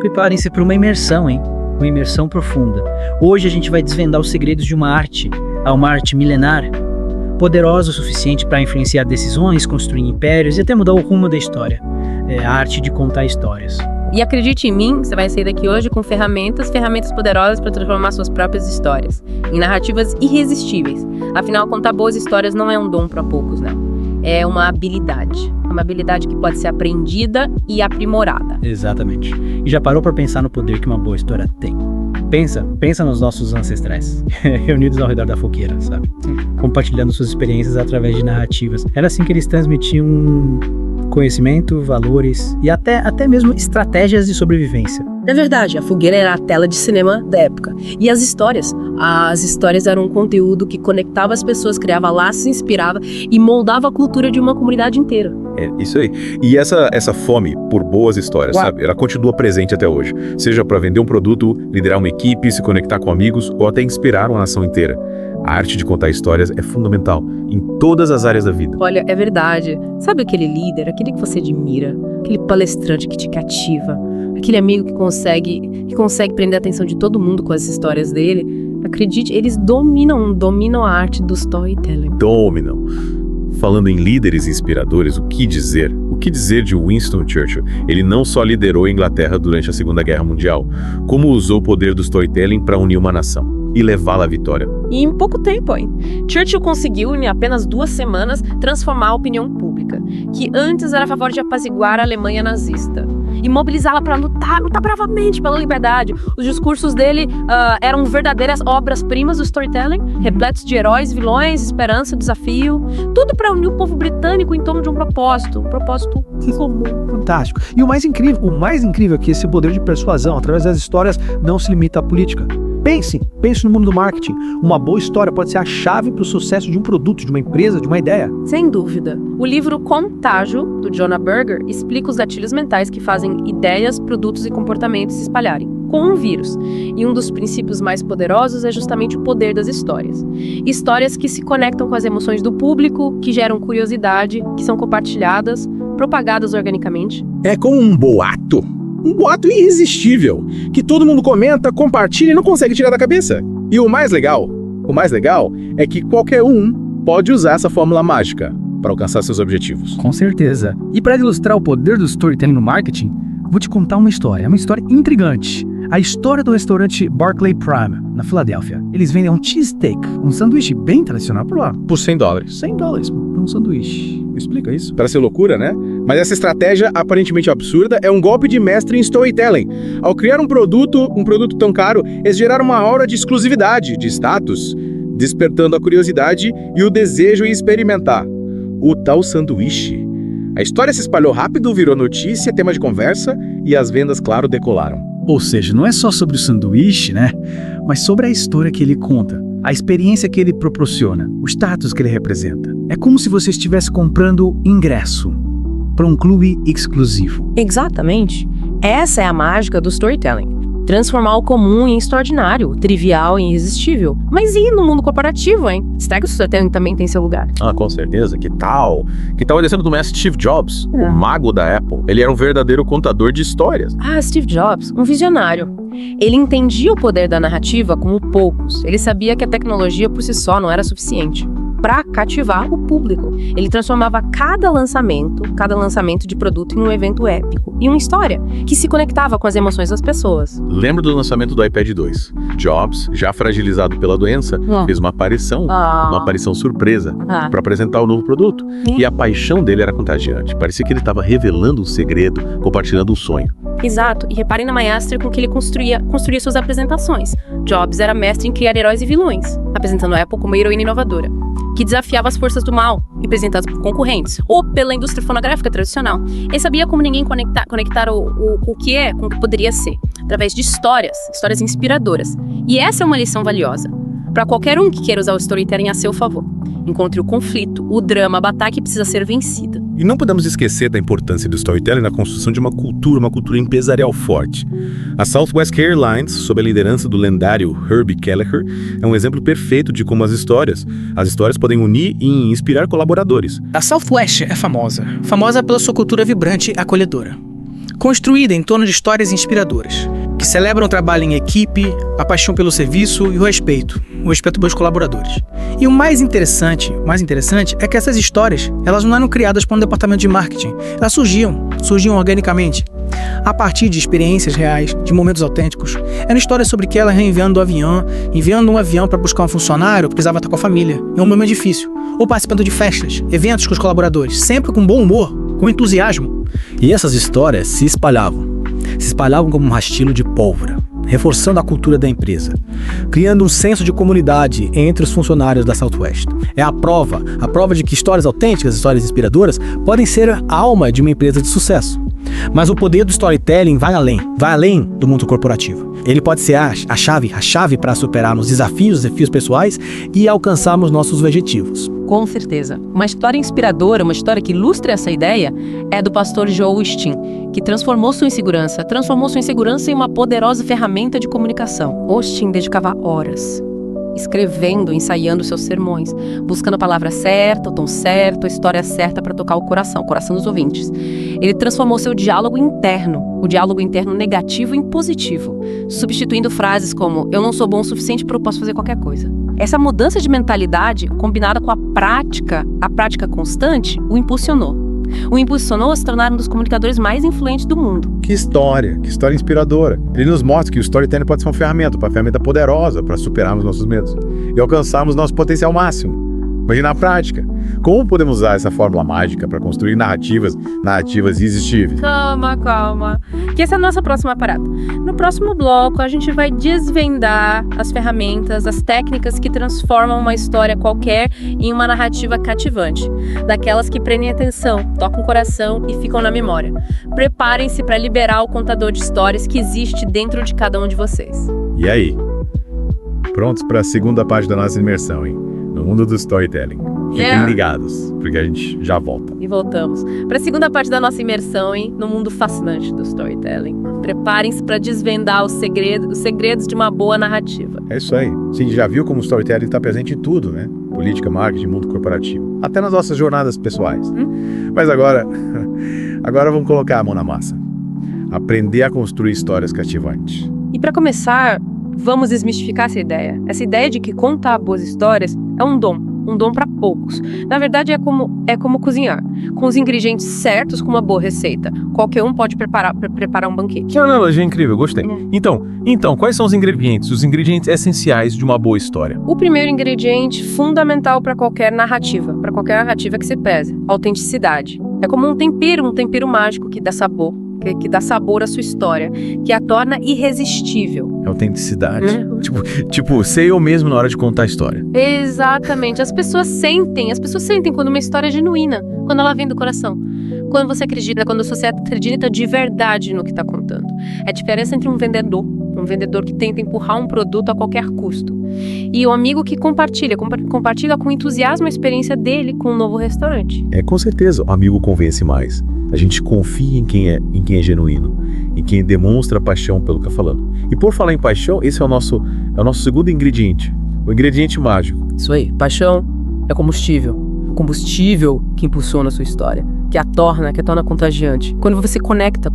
Preparem-se para uma imersão, hein? Uma imersão profunda. Hoje a gente vai desvendar os segredos de uma arte milenar, poderosa o suficiente para influenciar decisões, construir impérios e até mudar o rumo da história. É a arte de contar histórias. E acredite em mim, você vai sair daqui hoje com ferramentas poderosas para transformar suas próprias histórias em narrativas irresistíveis. Afinal, contar boas histórias não é um dom para poucos, não. É uma habilidade. Uma habilidade que pode ser aprendida e aprimorada. Exatamente. E já parou para pensar no poder que uma boa história tem? Pensa nos nossos ancestrais, reunidos ao redor da fogueira, sabe? Compartilhando suas experiências através de narrativas. Era assim que eles transmitiam conhecimento, valores e até mesmo estratégias de sobrevivência. É verdade, a fogueira era a tela de cinema da época. E as histórias eram um conteúdo que conectava as pessoas, criava laços, inspirava e moldava a cultura de uma comunidade inteira. É, isso aí. E essa fome por boas histórias, sabe? Ela continua presente até hoje. Seja para vender um produto, liderar uma equipe, se conectar com amigos ou até inspirar uma nação inteira. A arte de contar histórias é fundamental em todas as áreas da vida. Olha, é verdade. Sabe aquele líder, aquele que você admira, aquele palestrante que te cativa, aquele amigo que consegue prender a atenção de todo mundo com as histórias dele? Acredite, eles dominam a arte do storytelling. Dominam. Falando em líderes inspiradores, o que dizer? O que dizer de Winston Churchill? Ele não só liderou a Inglaterra durante a Segunda Guerra Mundial, como usou o poder do storytelling para unir uma nação e levá-la à vitória. E em pouco tempo, hein? Churchill conseguiu, em apenas 2 semanas, transformar a opinião pública, que antes era a favor de apaziguar a Alemanha nazista, e mobilizá-la para lutar bravamente pela liberdade. Os discursos dele eram verdadeiras obras-primas do storytelling, repletos de heróis, vilões, esperança, desafio, tudo para unir o povo britânico em torno de um propósito comum. Fantástico. E o mais incrível é que esse poder de persuasão, através das histórias, não se limita à política. Pense no mundo do marketing. Uma boa história pode ser a chave para o sucesso de um produto, de uma empresa, de uma ideia. Sem dúvida. O livro Contágio, do Jonah Berger, explica os gatilhos mentais que fazem ideias, produtos e comportamentos se espalharem, como um vírus. E um dos princípios mais poderosos é justamente o poder das histórias. Histórias que se conectam com as emoções do público, que geram curiosidade, que são compartilhadas, propagadas organicamente. É como um boato irresistível, que todo mundo comenta, compartilha e não consegue tirar da cabeça. E o mais legal é que qualquer um pode usar essa fórmula mágica para alcançar seus objetivos. Com certeza. E para ilustrar o poder do storytelling no marketing, vou te contar uma história intrigante. A história do restaurante Barclay Prime, na Filadélfia. Eles vendem um cheesesteak, um sanduíche bem tradicional por lá. Por $100. $100 por um sanduíche. Explica isso. Parece loucura, né? Mas essa estratégia aparentemente absurda é um golpe de mestre em storytelling. Ao criar um produto tão caro, eles geraram uma aura de exclusividade, de status, despertando a curiosidade e o desejo em experimentar. O tal sanduíche. A história se espalhou rápido, virou notícia, tema de conversa e as vendas, claro, decolaram. Ou seja, não é só sobre o sanduíche, né? Mas sobre a história que ele conta, a experiência que ele proporciona, o status que ele representa. É como se você estivesse comprando ingresso para um clube exclusivo. Exatamente. Essa é a mágica do storytelling. Transformar o comum em extraordinário, o trivial em irresistível. Mas e no mundo corporativo, hein? Será que o storytelling também tem seu lugar? Ah, com certeza. Que tal? Que tal a descendo do mestre Steve Jobs, o mago da Apple? Ele era um verdadeiro contador de histórias. Steve Jobs, um visionário. Ele entendia o poder da narrativa como poucos. Ele sabia que a tecnologia por si só não era suficiente para cativar o público. Ele transformava cada lançamento de produto em um evento épico e uma história que se conectava com as emoções das pessoas. Lembro do lançamento do iPad 2. Jobs, já fragilizado pela doença, fez uma aparição surpresa para apresentar o novo produto. E a paixão dele era contagiante. Parecia que ele estava revelando um segredo, compartilhando um sonho. Exato, e reparem na maestria com que ele construía suas apresentações. Jobs era mestre em criar heróis e vilões, apresentando a Apple como uma heroína inovadora, que desafiava as forças do mal, representadas por concorrentes, ou pela indústria fonográfica tradicional. Ele sabia como ninguém conectar o que é com o que poderia ser, através de histórias inspiradoras. E essa é uma lição valiosa para qualquer um que queira usar o storytelling a seu favor. Encontre o conflito, o drama, a batalha que precisa ser vencida. E não podemos esquecer da importância do storytelling na construção de uma cultura empresarial forte. A Southwest Airlines, sob a liderança do lendário Herbie Kelleher, é um exemplo perfeito de como as histórias podem unir e inspirar colaboradores. A Southwest é famosa pela sua cultura vibrante e acolhedora. construída em torno de histórias inspiradoras, que celebram o trabalho em equipe, a paixão pelo serviço e o respeito pelos colaboradores. E o mais interessante é que essas histórias, elas não eram criadas por um departamento de marketing, elas surgiam organicamente, a partir de experiências reais, de momentos autênticos. Eram histórias sobre que ela enviando um avião para buscar um funcionário que precisava estar com a família, em um momento difícil, ou participando de festas, eventos com os colaboradores, sempre com bom humor, com entusiasmo. E essas histórias se espalhavam como um rastilho de pólvora, reforçando a cultura da empresa, criando um senso de comunidade entre os funcionários da Southwest. É a prova de que histórias autênticas, histórias inspiradoras, podem ser a alma de uma empresa de sucesso. Mas o poder do storytelling vai além do mundo corporativo. Ele pode ser a chave para superarmos desafios pessoais e alcançarmos nossos objetivos. Com certeza. Uma história inspiradora, uma história que ilustra essa ideia, é do pastor Joel Osteen, que transformou sua insegurança em uma poderosa ferramenta de comunicação. Osteen dedicava horas escrevendo, ensaiando seus sermões, buscando a palavra certa, o tom certo, a história certa para tocar o coração dos ouvintes. Ele transformou seu diálogo interno negativo em positivo, substituindo frases como "eu não sou bom o suficiente para eu posso fazer qualquer coisa". Essa mudança de mentalidade, combinada com a prática constante, o impulsionou a se tornar um dos comunicadores mais influentes do mundo. Que história inspiradora. Ele nos mostra que o storytelling pode ser uma ferramenta poderosa para superarmos nossos medos e alcançarmos nosso potencial máximo. Mas e na prática? Como podemos usar essa fórmula mágica para construir narrativas irresistíveis? Calma. Que essa é a nossa próxima parada. No próximo bloco, a gente vai desvendar as ferramentas, as técnicas que transformam uma história qualquer em uma narrativa cativante. Daquelas que prendem atenção, tocam o coração e ficam na memória. Preparem-se para liberar o contador de histórias que existe dentro de cada um de vocês. E aí? Prontos para a segunda parte da nossa imersão, hein? No mundo do storytelling. Fiquem ligados, porque a gente já volta. E voltamos para a segunda parte da nossa imersão, hein? No mundo fascinante do storytelling. Preparem-se para desvendar os segredos de uma boa narrativa. É isso aí. Sim, já viu como o storytelling está presente em tudo, né? Política, marketing, mundo corporativo. Até nas nossas jornadas pessoais. Mas agora vamos colocar a mão na massa. Aprender a construir histórias cativantes. E para começar, vamos desmistificar essa ideia de que contar boas histórias é um dom para poucos. Na verdade, é como cozinhar. Com os ingredientes certos, com uma boa receita, qualquer um pode preparar um banquete. Que analogia incrível, gostei. Então, quais são os ingredientes essenciais de uma boa história? O primeiro ingrediente fundamental para qualquer narrativa que se preze: autenticidade. É como um tempero mágico que dá sabor. Que dá sabor à sua história, que a torna irresistível. Autenticidade. Tipo, ser eu mesmo na hora de contar a história. Exatamente. As pessoas sentem quando uma história é genuína, quando ela vem do coração. Quando você acredita, quando você acredita de verdade no que está contando. É a diferença entre um vendedor que tenta empurrar um produto a qualquer custo, e o amigo que compartilha com entusiasmo a experiência dele com um novo restaurante. Com certeza, o amigo convence mais. A gente confia em quem é genuíno, em quem demonstra paixão pelo que está falando. E por falar em paixão, esse é o nosso segundo ingrediente, o ingrediente mágico. Isso aí, paixão é combustível. O combustível que impulsiona a sua história, que a torna contagiante. Quando você se conecta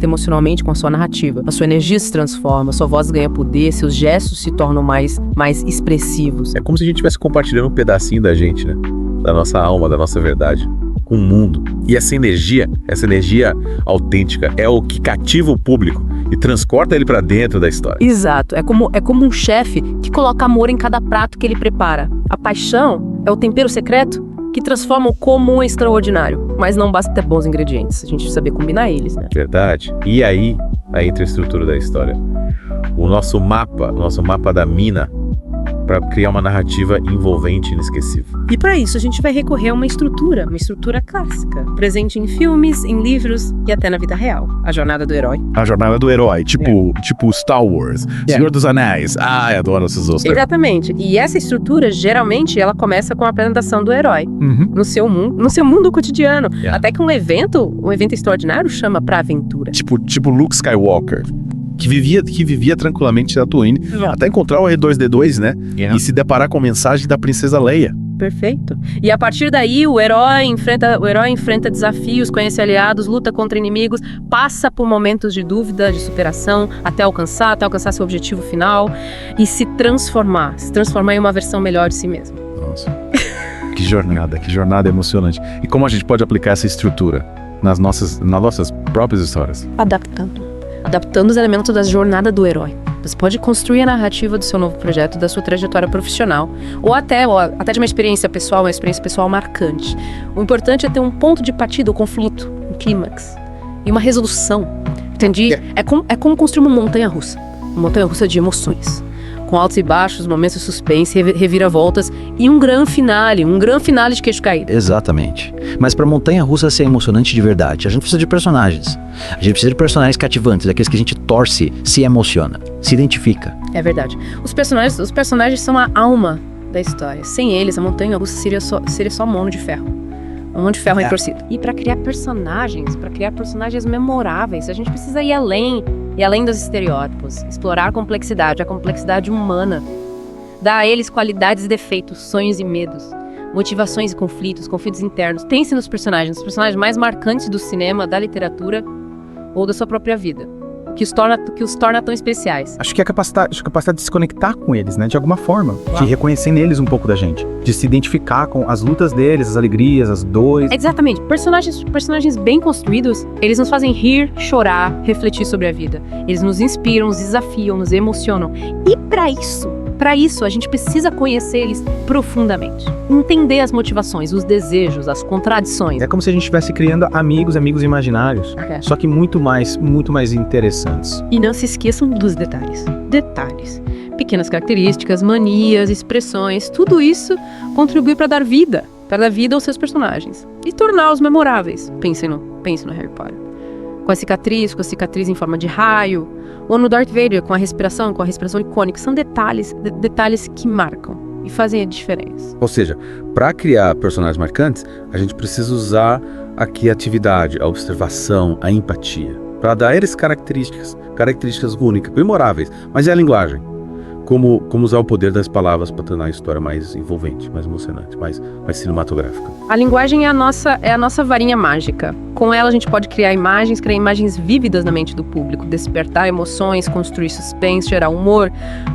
emocionalmente com a sua narrativa, a sua energia se transforma, a sua voz ganha poder, seus gestos se tornam mais expressivos. É como se a gente estivesse compartilhando um pedacinho da gente, né? Da nossa alma, da nossa verdade, com o mundo. E essa energia autêntica é o que cativa o público e transporta ele para dentro da história. Exato. É como um chefe que coloca amor em cada prato que ele prepara. A paixão é o tempero secreto que transforma o comum em extraordinário. Mas não basta ter bons ingredientes, a gente precisa saber combinar eles, né? Verdade. E aí entra a estrutura da história. O nosso mapa da mina, para criar uma narrativa envolvente e inesquecível. E para isso a gente vai recorrer a uma estrutura clássica, presente em filmes, em livros e até na vida real. A jornada do herói. A jornada do herói, tipo Star Wars, Senhor dos Anéis. Eu adoro esses outros. Exatamente. E essa estrutura, geralmente, ela começa com a apresentação do herói no seu mundo cotidiano. Até que um evento extraordinário chama pra aventura. Tipo Luke Skywalker, que vivia tranquilamente na Tatooine, até encontrar o R2-D2, né? E se deparar com a mensagem da princesa Leia. Perfeito. E a partir daí, o herói enfrenta desafios, conhece aliados, luta contra inimigos, passa por momentos de dúvida, de superação, até alcançar seu objetivo final e se transformar em uma versão melhor de si mesmo. Nossa, que jornada emocionante. E como a gente pode aplicar essa estrutura nas nossas próprias histórias? Adaptando os elementos da jornada do herói. Você pode construir a narrativa do seu novo projeto, da sua trajetória profissional, ou até de uma experiência pessoal marcante. O importante é ter um ponto de partida, um conflito, um clímax e uma resolução. Entendi? É como construir uma montanha-russa de emoções, com altos e baixos, momentos de suspense, reviravoltas e um grande finale de queixo caído. Exatamente. Mas pra montanha-russa ser emocionante de verdade, a gente precisa de personagens. A gente precisa de personagens cativantes, aqueles que a gente torce, se emociona, se identifica. É verdade. Os personagens são a alma da história. Sem eles, a montanha-russa seria só mão de ferro. Um monte de ferro retorcido. E para criar personagens memoráveis, a gente precisa ir além dos estereótipos, explorar a complexidade humana, dar a eles qualidades e defeitos, sonhos e medos, motivações e conflitos internos. Pense nos personagens mais marcantes do cinema, da literatura ou da sua própria vida, que os torna tão especiais. Acho que a capacidade de se conectar com eles, né? De alguma forma. De reconhecer neles um pouco da gente. De se identificar com as lutas deles, as alegrias, as dores. Exatamente. Personagens bem construídos, eles nos fazem rir, chorar, refletir sobre a vida. Eles nos inspiram, nos desafiam, nos emocionam. E para isso, a gente precisa conhecer eles profundamente. Entender as motivações, os desejos, as contradições. É como se a gente estivesse criando amigos imaginários. Só que muito mais interessantes. E não se esqueçam dos detalhes. Pequenas características, manias, expressões, tudo isso contribui para dar vida aos seus personagens e torná-los memoráveis. Pense no Harry Potter. Com a cicatriz em forma de raio, ou no Darth Vader, com a respiração icônica. São detalhes que marcam e fazem a diferença. Ou seja, para criar personagens marcantes, a gente precisa usar a criatividade, a observação, a empatia, para dar a eles características únicas, memoráveis. Mas é a linguagem. Como usar o poder das palavras para tornar a história mais envolvente, mais emocionante, mais cinematográfica. A linguagem é a nossa varinha mágica. Com ela a gente pode criar imagens vívidas na mente do público, despertar emoções, construir suspense, gerar humor,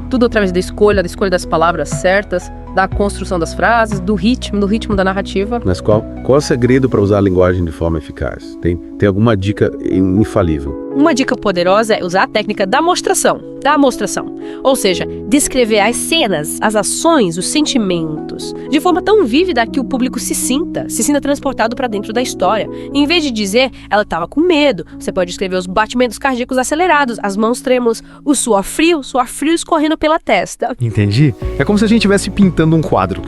tudo através da escolha das palavras certas, da construção das frases, do ritmo da narrativa. Mas qual é o segredo para usar a linguagem de forma eficaz? Tem alguma dica infalível? Uma dica poderosa é usar a técnica da mostração. Ou seja, descrever as cenas, as ações, os sentimentos, de forma tão vívida que o público se sinta transportado para dentro da história. Em vez de dizer, ela estava com medo, você pode descrever os batimentos cardíacos acelerados, as mãos trêmulas, o suor frio escorrendo pela testa. Entendi. É como se a gente estivesse pintando um quadro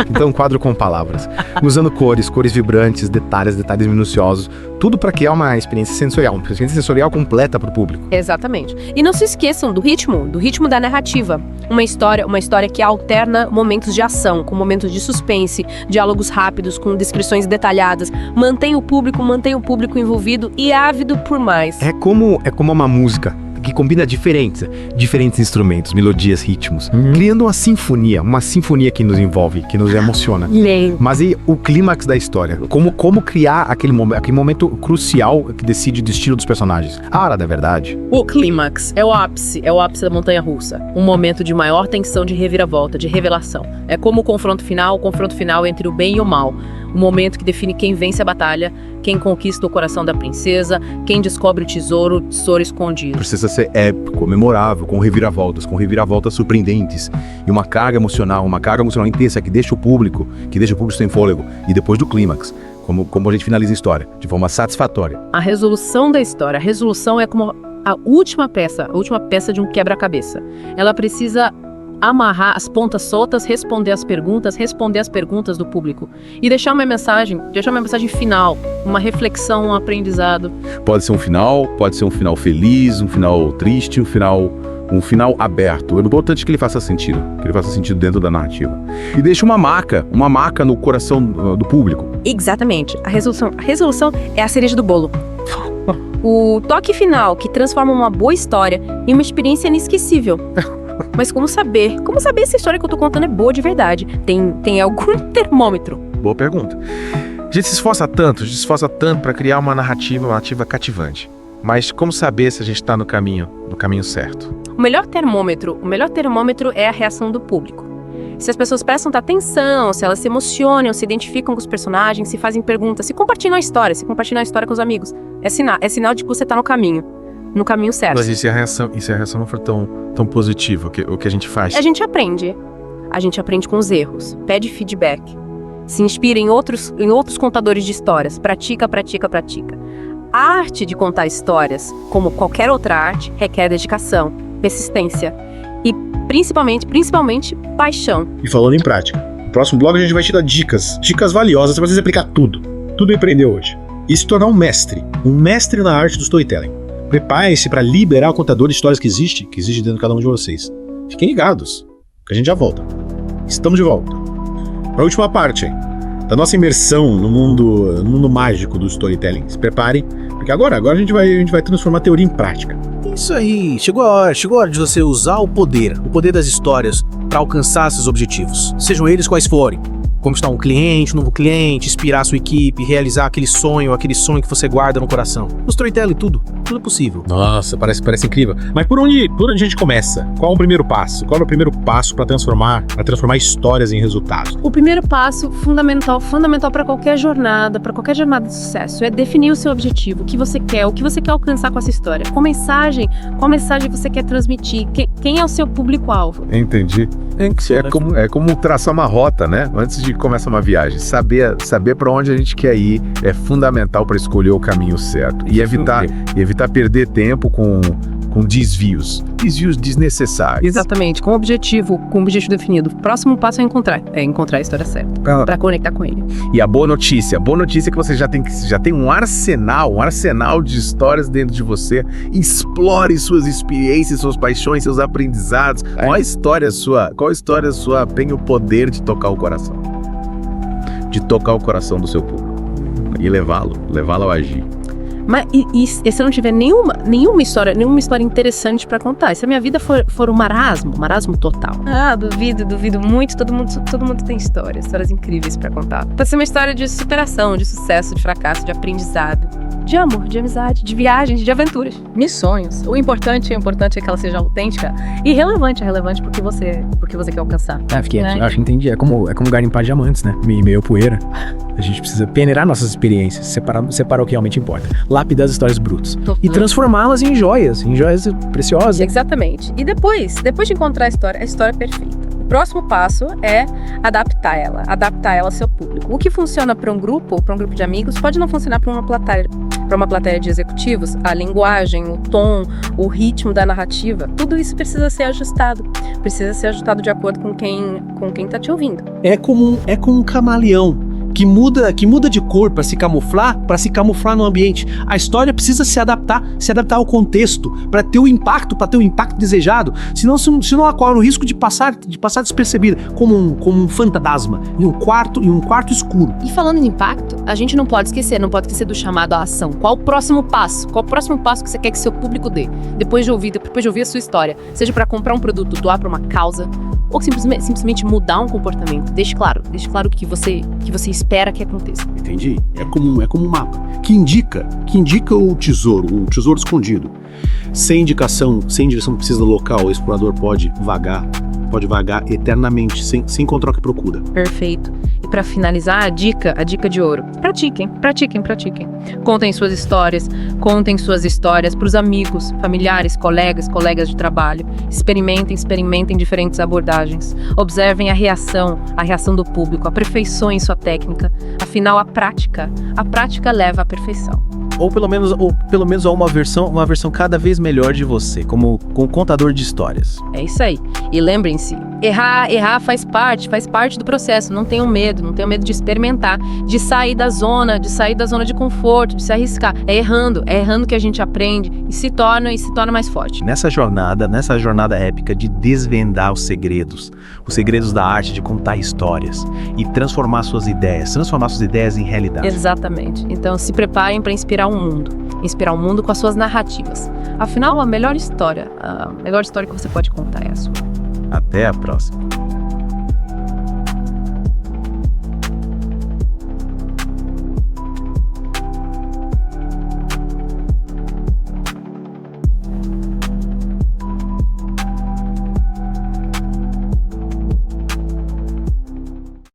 com palavras, usando cores vibrantes, detalhes minuciosos, tudo para criar uma experiência sensorial completa para o público. Exatamente. E não se esqueçam do ritmo da narrativa. Uma história que alterna momentos de ação, com momentos de suspense, diálogos rápidos, com descrições detalhadas, mantém o público envolvido e ávido por mais. É como uma música que combina diferentes instrumentos, melodias, ritmos, criando uma sinfonia que nos envolve, que nos emociona. Mas e o clímax da história? Como criar aquele momento crucial que decide o destino dos personagens? A hora da verdade. O clímax é o ápice da montanha-russa. Um momento de maior tensão, de reviravolta, de revelação. É como o confronto final entre o bem e o mal. Um momento que define quem vence a batalha, quem conquista o coração da princesa, quem descobre o tesouro escondido. Precisa ser épico, memorável, com reviravoltas surpreendentes e uma carga emocional intensa que deixa o público sem fôlego. E depois do clímax, como a gente finaliza a história, de forma satisfatória. A resolução da história. A resolução é como a última peça de um quebra-cabeça. Ela precisa amarrar as pontas soltas, responder as perguntas do público e deixar uma mensagem final, uma reflexão, um aprendizado. Pode ser um final feliz, um final triste, um final aberto. O importante é que ele faça sentido, dentro da narrativa. E deixa uma marca no coração do público. Exatamente. A resolução é a cereja do bolo. O toque final que transforma uma boa história em uma experiência inesquecível. Mas como saber? Como saber se a história que eu tô contando é boa de verdade? Tem algum termômetro? Boa pergunta. A gente se esforça tanto para criar uma narrativa cativante. Mas como saber se a gente tá no caminho certo? O melhor termômetro é a reação do público. Se as pessoas prestam atenção, se elas se emocionam, se identificam com os personagens, se fazem perguntas, se compartilham a história com os amigos, é sinal de que você tá no caminho certo. Mas e se a reação não for tão positiva, o que a gente faz? A gente aprende com os erros, pede feedback, se inspira em outros contadores de histórias, pratica. A arte de contar histórias, como qualquer outra arte, requer dedicação, persistência e principalmente paixão. E falando em prática, no próximo blog a gente vai te dar dicas valiosas para você aplicar tudo aprendeu hoje. E se tornar um mestre na arte do storytelling. Prepare-se para liberar o contador de histórias que existe dentro de cada um de vocês. Fiquem ligados, que a gente já volta. Estamos de volta. Para a última parte da nossa imersão no mundo mágico do storytelling. Se preparem, porque agora a gente vai transformar a teoria em prática. Isso aí, chegou a hora de você usar o poder das histórias para alcançar seus objetivos, sejam eles quais forem. Conquistar um novo cliente, inspirar a sua equipe, realizar aquele sonho que você guarda no coração. No storytelling, tudo é possível. Nossa, parece incrível. Mas por onde a gente começa? Qual é o primeiro passo? Qual é o primeiro passo para transformar histórias em resultados? O primeiro passo, fundamental para qualquer jornada de sucesso, é definir o seu objetivo, o que você quer alcançar com essa história. Qual mensagem você quer transmitir? Quem é o seu público-alvo? Entendi. É como traçar uma rota, né? Antes de começar uma viagem. Saber para onde a gente quer ir é fundamental para escolher o caminho certo. E evitar perder tempo com desvios desnecessários. Exatamente, com objetivo definido. O próximo passo é encontrar a história certa, para conectar com ele. E a boa notícia é que você já tem um arsenal de histórias dentro de você. Explore suas experiências, suas paixões, seus aprendizados. Qual história sua tem o poder de tocar o coração? De tocar o coração do seu público e levá-lo a agir. Mas e se eu não tiver nenhuma história interessante pra contar? Se a minha vida for um marasmo total? Ah, duvido muito. Todo mundo tem histórias incríveis pra contar. Pode ser uma história de superação, de sucesso, de fracasso, de aprendizado, de amor, de amizade, de viagens, de aventuras, missões. O importante é que ela seja autêntica e relevante porque você quer alcançar. Acho que entendi. É como garimpar diamantes, né? Meio poeira. A gente precisa peneirar nossas experiências, separar o que realmente importa. Lapidar as histórias brutas. E transformá-las em joias preciosas. Exatamente. E depois de encontrar a história perfeita, o próximo passo é adaptar ela ao seu público. O que funciona para um grupo de amigos, pode não funcionar para uma plateia de executivos. A linguagem, o tom, o ritmo da narrativa, tudo isso precisa ser ajustado. Precisa ser ajustado de acordo com quem tá te ouvindo. É como um camaleão que muda de cor para se camuflar no ambiente. A história precisa se adaptar ao contexto, para ter o impacto desejado, senão ela corre o risco de passar despercebida, como um fantasma em um quarto escuro. E falando em impacto, a gente não pode esquecer do chamado à ação. Qual o próximo passo? Qual o próximo passo que você quer que seu público dê? Depois de ouvir a sua história, seja para comprar um produto, doar para uma causa, ou simplesmente mudar um comportamento. Deixe claro o que você espera que aconteça. Entendi. É como um mapa que indica o tesouro escondido. Sem direção precisa do local, o explorador pode vagar eternamente, sem encontrar o que procura. Perfeito. E para finalizar, a dica de ouro. Pratiquem. Contem suas histórias para os amigos, familiares, colegas de trabalho. Experimentem diferentes abordagens. Observem a reação do público, aperfeiçoem sua técnica. Afinal, a prática leva à perfeição. Ou pelo menos a uma versão cada vez melhor de você, como contador de histórias. É isso aí. E lembrem-se, errar faz parte do processo. Não tenham medo de experimentar, de sair da zona de conforto, de se arriscar. É errando que a gente aprende e se torna mais forte. Nessa jornada épica de desvendar os segredos da arte de contar histórias e transformar suas ideias em realidade. Exatamente. Então se preparem para inspirar o mundo com as suas narrativas. Afinal, a melhor história que você pode contar é a sua. Até a próxima.